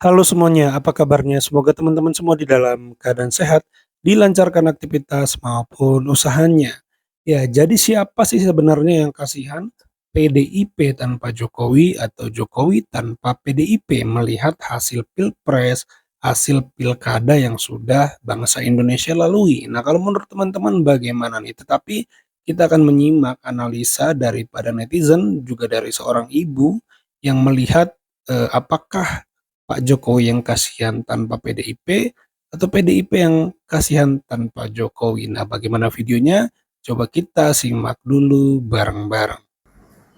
Halo semuanya, apa kabarnya? Semoga teman-teman semua di dalam keadaan sehat, dilancarkan aktivitas maupun usahanya. Ya, jadi siapa sih sebenarnya yang kasihan? PDIP tanpa Jokowi atau Jokowi tanpa PDIP melihat hasil pilpres, hasil pilkada yang sudah bangsa Indonesia lalui. Nah, kalau menurut teman-teman bagaimana nih? Tetapi kita akan menyimak analisa daripada netizen, juga dari seorang ibu yang melihat apakah Pak Jokowi yang kasihan tanpa PDIP atau PDIP yang kasihan tanpa Jokowi. Nah, bagaimana videonya? Coba kita simak dulu bareng-bareng.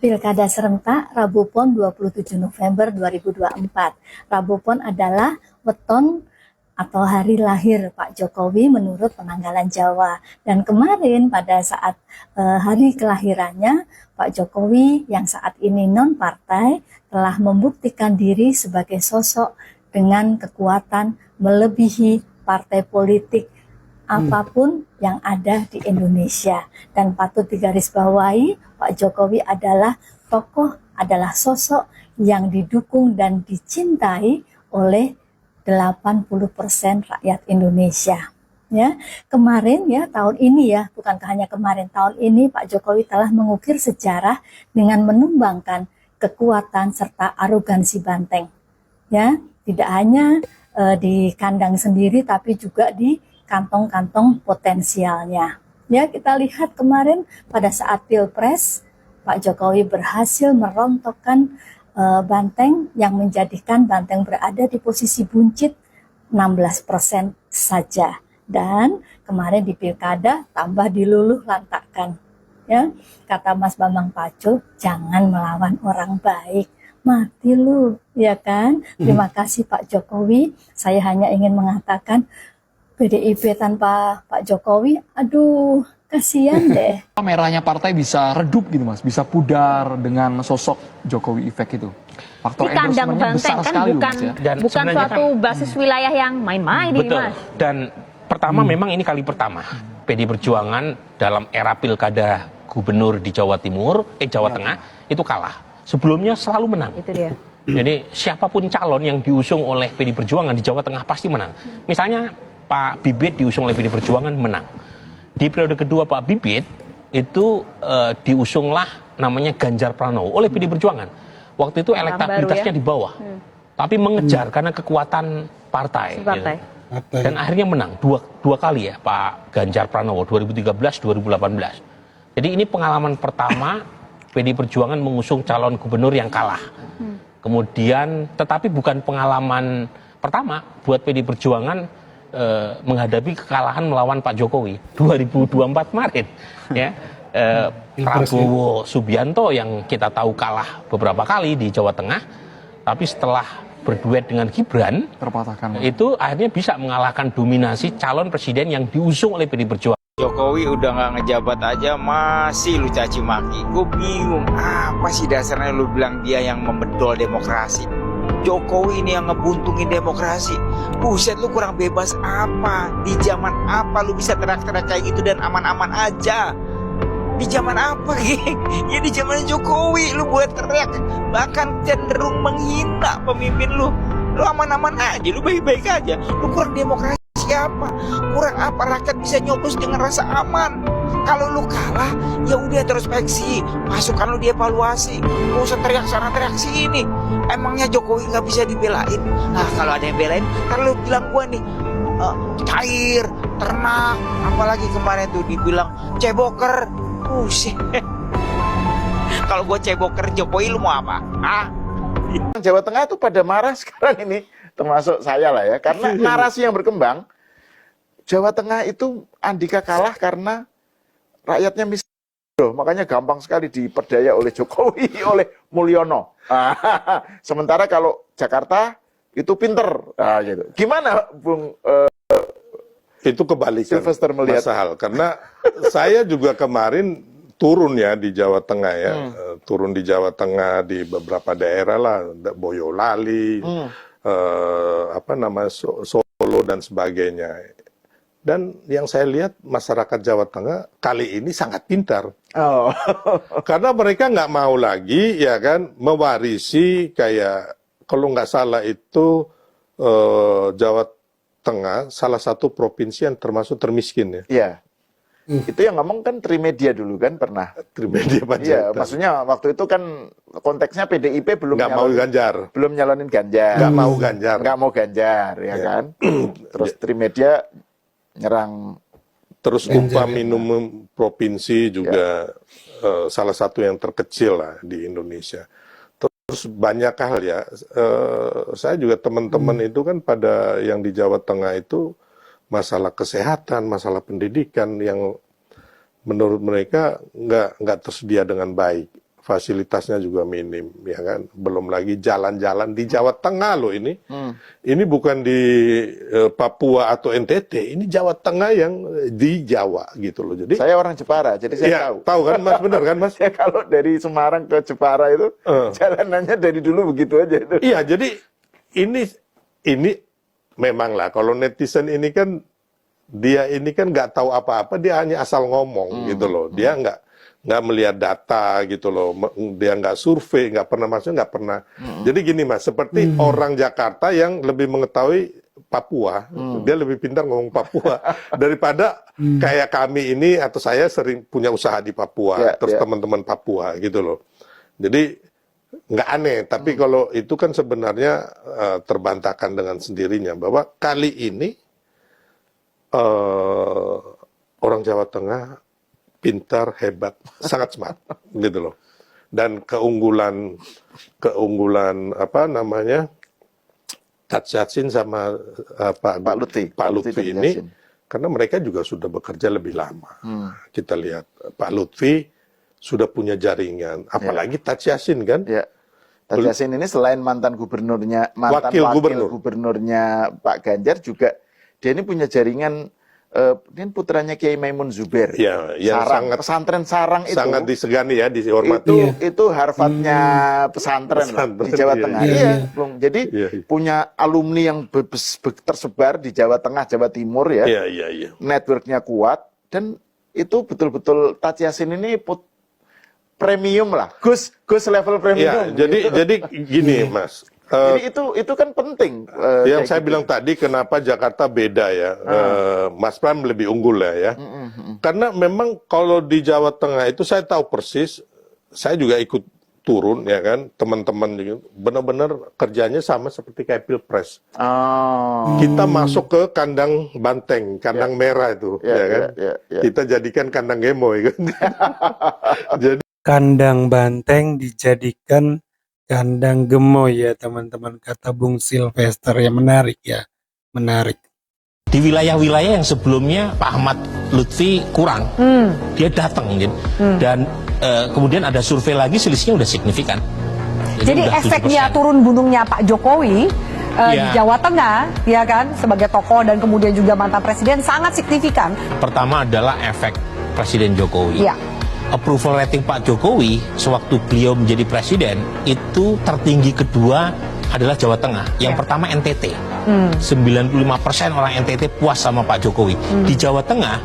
Pilkada serentak Rabu Pon 27 November 2024. Rabu Pon adalah weton atau hari lahir Pak Jokowi menurut penanggalan Jawa. Dan kemarin pada saat hari kelahirannya, Pak Jokowi yang saat ini non-partai telah membuktikan diri sebagai sosok dengan kekuatan melebihi partai politik apapun yang ada di Indonesia. Dan patut digarisbawahi, Pak Jokowi adalah tokoh, adalah sosok yang didukung dan dicintai oleh 80% rakyat Indonesia. Ya, kemarin ya tahun ini ya, bukan hanya kemarin, tahun ini Pak Jokowi telah mengukir sejarah dengan menumbangkan kekuatan serta arogansi banteng. Ya, tidak hanya di kandang sendiri tapi juga di kantong-kantong potensialnya. Ya, kita lihat kemarin pada saat Pilpres, Pak Jokowi berhasil merontokkan banteng yang menjadikan banteng berada di posisi buncit 16% saja. Dan kemarin di Pilkada tambah diluluh lantakkan. Ya, kata Mas Bambang Pacul, jangan melawan orang baik, mati lu, ya kan? Terima kasih Pak Jokowi. Saya hanya ingin mengatakan PDIP tanpa Pak Jokowi, aduh, kasihan deh. Merahnya partai bisa redup gitu Mas, bisa pudar dengan sosok Jokowi efek itu. Faktor Di kandang endorsementnya banteng besar kan sekali bukan, loh Mas ya. Dan bukan sebenarnya suatu basis wilayah yang main-main ini Betul. Mas. Dan pertama memang ini kali pertama PD Perjuangan dalam era pilkada gubernur di Jawa Timur, Jawa Tengah itu kalah. Sebelumnya selalu menang. Itu dia. Jadi siapapun calon yang diusung oleh PD Perjuangan di Jawa Tengah pasti menang. Misalnya Pak Bibit diusung oleh PD Perjuangan menang. Di periode kedua Pak Bibit itu diusunglah namanya Ganjar Pranowo oleh PD Perjuangan. Waktu itu elektabilitasnya ya? di bawah. Tapi mengejar karena kekuatan partai. Partai. Gitu. Dan akhirnya menang dua kali ya Pak Ganjar Pranowo 2013-2018. Jadi ini pengalaman pertama PD Perjuangan mengusung calon gubernur yang kalah. Kemudian tetapi bukan pengalaman pertama buat PD Perjuangan menghadapi kekalahan melawan Pak Jokowi 2024 kemarin. Ya. Prabowo Subianto yang kita tahu kalah beberapa kali di Jawa Tengah, tapi setelah berduet dengan Gibran, Terpatahkan. itu akhirnya bisa mengalahkan dominasi calon presiden yang diusung oleh PD Perjuangan. Jokowi udah nggak ngejabat aja masih lu caci maki. Gue bingung apa sih dasarnya lu bilang dia yang membedol demokrasi. Jokowi ini yang ngebuntungin demokrasi. Buset, lu kurang bebas apa? Di zaman apa lu bisa teriak-teriak kayak gitu dan aman-aman aja? Di zaman apa, geng? Ya di zaman Jokowi lu buat teriak, bahkan cenderung menghina pemimpin lu. Lu aman-aman aja, lu baik-baik aja. Lu kurang demokrasi apa? Kurang apa rakyat bisa nyoblos dengan rasa aman? Kalau lu kalah, ya udah introspeksi, pasukan lu dievaluasi. Gak usah teriak sana teriak sini. Emangnya Jokowi nggak bisa dibelain? Nah kalau ada yang belain, ntar lu bilang gua nih cair, ternak, apalagi kemarin tuh dibilang ceboker. Buset. Kalau gua ceboker Jokowi lu mau apa? Ah? Jawa Tengah itu pada marah sekarang ini, termasuk saya lah ya, karena narasi yang berkembang. Jawa Tengah itu Andika kalah karena rakyatnya miskin, makanya gampang sekali diperdaya oleh Jokowi, oleh Mulyono. Sementara kalau Jakarta itu pinter, gitu. Gimana, Bung? Itu kebalikan Sylvester melihat. Mas Sahal, karena saya juga kemarin turun ya di Jawa Tengah ya, turun di Jawa Tengah di beberapa daerah lah, Boyolali, Solo dan sebagainya. Dan yang saya lihat masyarakat Jawa Tengah kali ini sangat pintar. Oh. Karena mereka nggak mau lagi ya kan mewarisi kayak kalau nggak salah itu Jawa Tengah salah satu provinsi yang termasuk termiskin ya. Iya. Itu yang ngomong kan Trimedia dulu kan pernah. Trimedia Iya, Panjaitan. maksudnya waktu itu kan konteksnya PDIP belum Nggak mau Ganjar. belum nyalonin Ganjar. Nggak mau Ganjar. Nggak mau Ganjar, ya kan. Terus Trimedia nyerang. Terus upah minimum provinsi juga salah satu yang terkecil lah di Indonesia. Terus banyak hal ya. Saya juga teman-teman itu kan pada yang di Jawa Tengah itu masalah kesehatan, masalah pendidikan yang menurut mereka nggak tersedia dengan baik. Fasilitasnya juga minim, ya kan. Belum lagi jalan-jalan di Jawa Tengah loh ini. Ini bukan di Papua atau NTT, ini Jawa Tengah yang di Jawa gitu loh. Jadi Saya orang Jepara, jadi saya ya, tahu. tahu kan Mas, benar kan Mas? Saya kalau dari Semarang ke Jepara itu jalanannya dari dulu begitu aja itu. Iya, jadi ini memang lah kalau netizen ini kan dia ini kan nggak tahu apa-apa, dia hanya asal ngomong gitu loh. Dia nggak melihat data gitu loh. Dia nggak survei, nggak pernah maksudnya nggak pernah. Jadi gini Mas, seperti orang Jakarta yang lebih mengetahui Papua, dia lebih pintar ngomong Papua daripada kayak kami ini atau saya sering punya usaha di Papua, terus teman-teman Papua gitu loh. Jadi nggak aneh, tapi kalau itu kan sebenarnya terbantahkan dengan sendirinya bahwa kali ini orang Jawa Tengah pintar, hebat, sangat smart gitu loh. Dan keunggulan apa namanya Tat Yassin sama Pak Lutfi ini karena mereka juga sudah bekerja lebih lama. Kita lihat Pak Lutfi sudah punya jaringan, apalagi Tat Yassin kan. Ya. Tat Yassin ini selain mantan wakil gubernurnya Pak Ganjar juga dia ini punya jaringan. Ini putranya Kiai Maimun Zubair. Ya, yang Sarang, pesantren Sarang itu sangat disegani ya, dihormati. Itu Harvardnya pesantren di Jawa Tengah. Iya, Bung. Jadi punya alumni yang tersebar di Jawa Tengah, Jawa Timur ya. Iya. Networknya kuat dan itu betul-betul Tat Yassin ini premium lah, Gus level premium. Ya, jadi gini Mas. Jadi itu kan penting. Yang saya bilang tadi kenapa Jakarta beda ya, Mas Pram lebih unggul ya. Karena memang kalau di Jawa Tengah itu saya tahu persis, saya juga ikut turun ya kan, teman-teman juga benar-benar kerjanya sama seperti kayak Pilpres. Kita masuk ke kandang banteng, kandang merah itu, ya kan. Kita jadikan kandang gemoy kan. Jadi Kandang banteng dijadikan kandang gemoy ya teman-teman, kata Bung Silvester, ya menarik ya, menarik. Di wilayah-wilayah yang sebelumnya Pak Ahmad Lutfi kurang, dia datang gitu. Dan kemudian ada survei lagi selisihnya udah signifikan. Jadi udah efeknya 7%. turun gunungnya Pak Jokowi di Jawa Tengah, ya kan, sebagai tokoh dan kemudian juga mantan presiden sangat signifikan. Pertama adalah efek Presiden Jokowi. Iya. Approval rating Pak Jokowi sewaktu beliau menjadi presiden itu tertinggi kedua adalah Jawa Tengah. Yang pertama NTT. 95% orang NTT puas sama Pak Jokowi. Di Jawa Tengah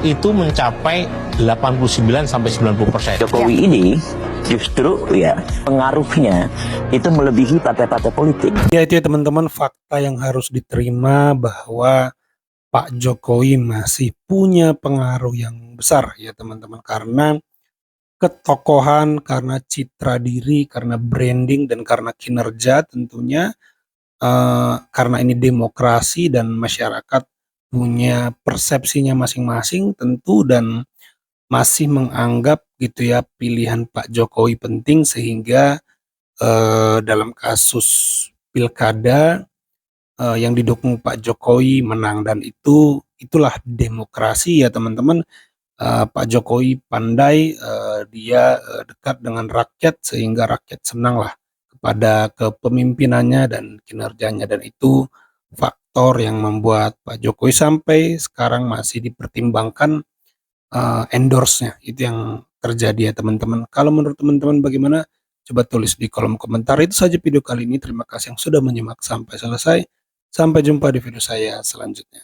itu mencapai 89 sampai 90%. Jokowi ini justru ya pengaruhnya itu melebihi partai-partai politik. Ya itu ya teman-teman, fakta yang harus diterima bahwa Pak Jokowi masih punya pengaruh yang besar ya teman-teman, karena ketokohan, karena citra diri, karena branding, dan karena kinerja tentunya, karena ini demokrasi dan masyarakat punya persepsinya masing-masing tentu, dan masih menganggap gitu ya pilihan Pak Jokowi penting, sehingga dalam kasus pilkada yang didukung Pak Jokowi menang, dan itulah demokrasi ya teman-teman. Pak Jokowi pandai, dia dekat dengan rakyat sehingga rakyat senang lah kepada kepemimpinannya dan kinerjanya, dan itu faktor yang membuat Pak Jokowi sampai sekarang masih dipertimbangkan endorse-nya. Itu yang terjadi ya teman-teman. Kalau menurut teman-teman bagaimana? Coba tulis di kolom komentar. Itu saja video kali ini. Terima kasih yang sudah menyimak sampai selesai. Sampai jumpa di video saya selanjutnya.